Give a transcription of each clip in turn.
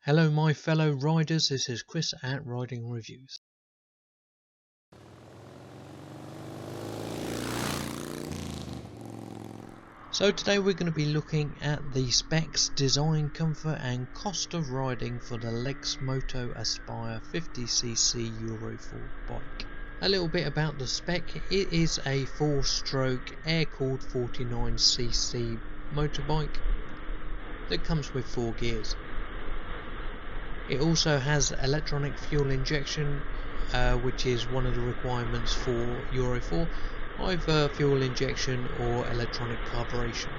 Hello my fellow riders, this is Chris at Riding Reviews. So today we're going to be looking at the specs, design, comfort and cost of riding for the Lexmoto Aspire 50cc Euro 4 bike. A little bit about the spec. It is a 4-stroke air-cooled 49cc motorbike that comes with 4 gears. It also has electronic fuel injection, which is one of the requirements for Euro 4, either fuel injection or electronic carburation.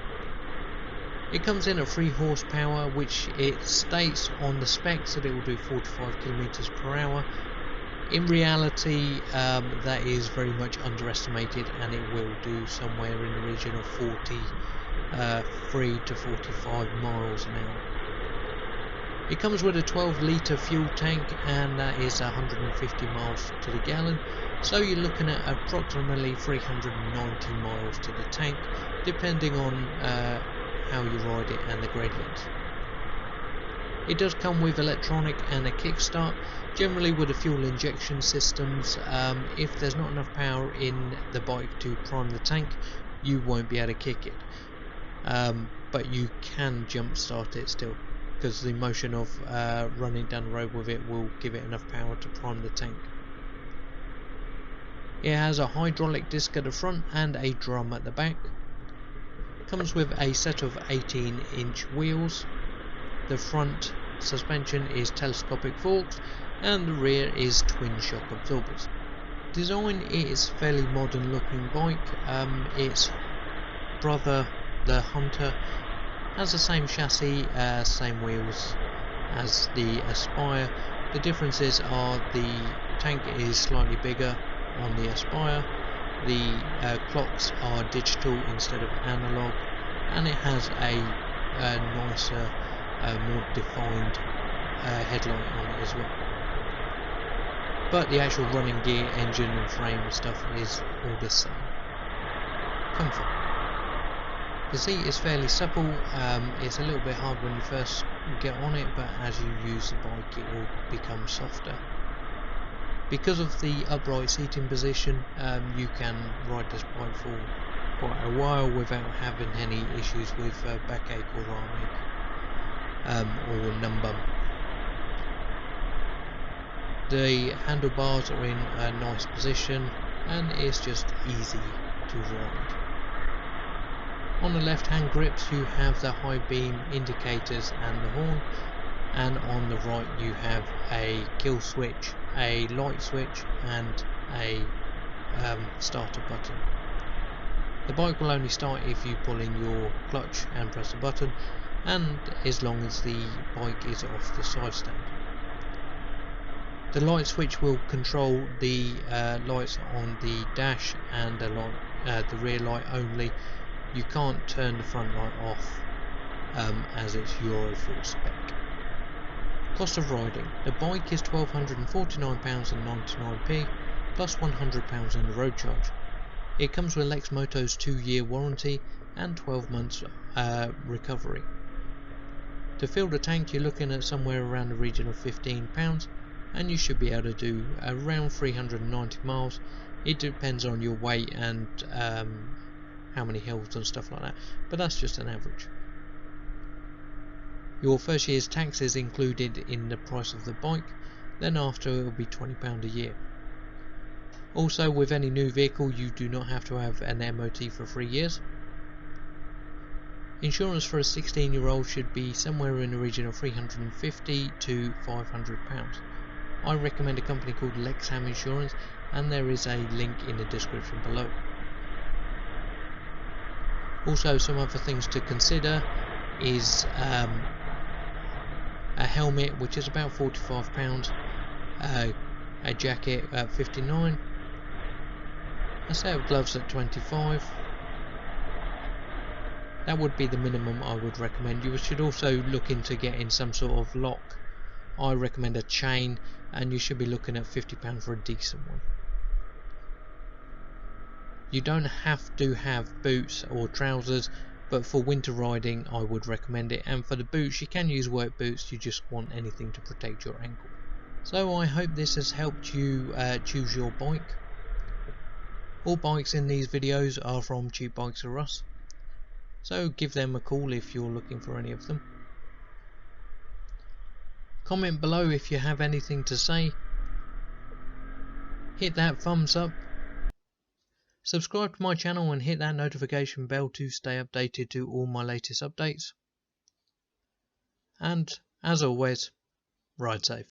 It comes in at 3 horsepower, which it states on the specs that it will do 45 kilometers per hour. In reality, that is very much underestimated, and it will do somewhere in the region of 43 to 45 miles an hour. It comes with a 12-litre fuel tank, and that is 150 miles to the gallon, so you're looking at approximately 390 miles to the tank, depending on how you ride it and the gradient. It does come with electronic and a kickstart. Generally with the fuel injection systems, if there's not enough power in the bike to prime the tank, you won't be able to kick it, but you can jump start it still, because the motion of running down the road with it will give it enough power to prime the tank. It has a hydraulic disc at the front and a drum at the back. Comes with a set of 18-inch wheels. The front suspension is telescopic forks and the rear is twin shock absorbers. Design is fairly modern looking bike. Its brother, the Hunter, has the same chassis, same wheels as the Aspire. The differences are the tank is slightly bigger on the Aspire, the clocks are digital instead of analog, and it has a nicer, more defined headlight on it as well. But the actual running gear, engine and frame and stuff is all the same. Comfort. The seat is fairly supple. It's a little bit hard when you first get on it, but as you use the bike it will become softer. Because of the upright seating position, you can ride this bike for quite a while without having any issues with backache or armache or numbum. The handlebars are in a nice position and it's just easy to ride. On the left hand grips you have the high beam indicators and the horn, and on the right you have a kill switch, a light switch and a starter button. The bike will only start if you pull in your clutch and press the button, and as long as the bike is off the side stand. The light switch will control the lights on the dash and the rear light only. You can't turn the front light off as it's Euro 4 spec. Cost of riding. The bike is £1,249.99 plus £100 on the road charge. It comes with Lexmoto's 2-year warranty and 12 months recovery. To fill the tank you're looking at somewhere around the region of £15, and you should be able to do around 390 miles. It depends on your weight and how many hills and stuff like that, but that's just an average. Your first year's tax is included in the price of the bike, then after it will be £20 a year. Also, with any new vehicle you do not have to have an MOT for 3 years. Insurance for a 16-year-old should be somewhere in the region of £350 to £500. I recommend a company called Lexham Insurance, and there is a link in the description below. Also, some other things to consider is a helmet, which is about £45, a jacket at £59, a set of gloves at £25. That would be the minimum I would recommend. You should also look into getting some sort of lock. I recommend a chain, and you should be looking at £50 for a decent one. You don't have to have boots or trousers, but for winter riding I would recommend it. And for the boots, you can use work boots, you just want anything to protect your ankle. So I hope this has helped you choose your bike. All bikes in these videos are from Cheap Bikes R Us, so give them a call if you're looking for any of them. Comment below if you have anything to say. Hit that thumbs up. Subscribe to my channel and hit that notification bell to stay updated to all my latest updates. And as always, ride safe.